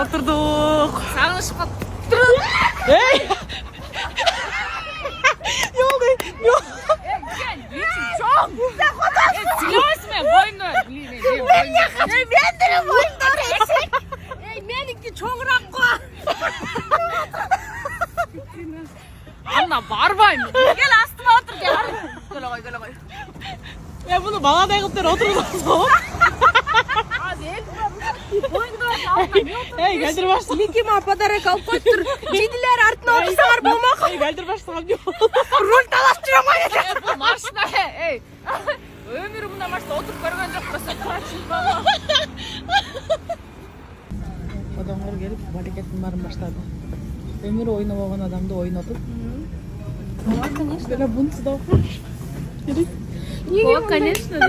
Oturduk. Sağlaşıp kaldık. Hey! Yok, yok. Gel, geçin çok. Silahsın boynu. Bendirim boyunda eşek. Meniki çoğurak koy. Anna barbayım. Gel astıma otur gel. Gel koy. Ya bunu bana da yapıp oturdu. Hey, geldir başla. Niki ma padara kalk koştur. Cidiler artına otursalar bulmak. Hey, geldir başla. Rol talaştıramayacak. Bu marşla hey. Ömrümde marşta oturup görmen yok. Burası Adamlar gelip hareket bunların başladı. Ömür oynamayan adam da oynadı. Böyle buntu da hoş. О, конечно.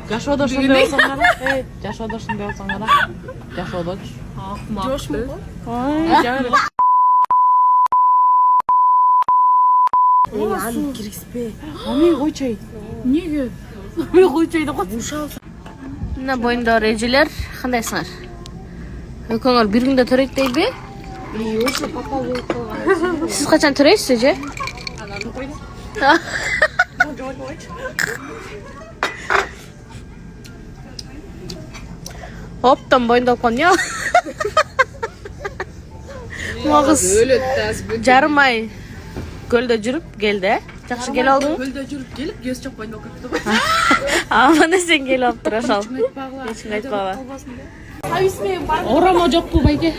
Жашоо дошундай болсоңар. Эй, жашоо дошундай болсоңар. Жашоо доч. Акмак. Ай, жар. Ey an kirikspе. Ами койчой. Неге? Ами койчой деп кой. Мына боюндагы эжелер кандайсыңар? Экөөңөр бир күндө төрөйт дейби? Ошо папа болуп калган. Сиз качан төрөйсүз эже? Оптон боюндап калган я. Магыз жарым ай көлдө жүрүп келди. Жакшы келип алдыңбы? Көлдө жүрүп келип, көз чок боюнда кетти. Мына сен келип алыптыр ошол. Эч ким айтпагыла. Орама жокпу байке?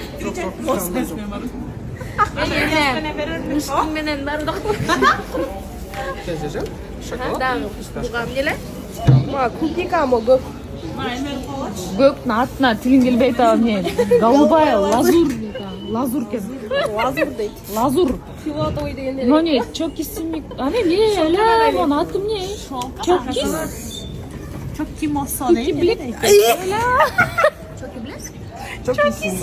Муштун менен бардык. Бугам эле. Ма культика мо көк. Көктүн атына тилин келбей атам мен. Голубая, лазур дейт. Лазур экен. Лазур дейт. Лазур. Филатовый дегенде. Но не, чокисимик. Ане не, эле, мон атым не? Чокис. Чоки мосо не? Чоки Çok iyisin.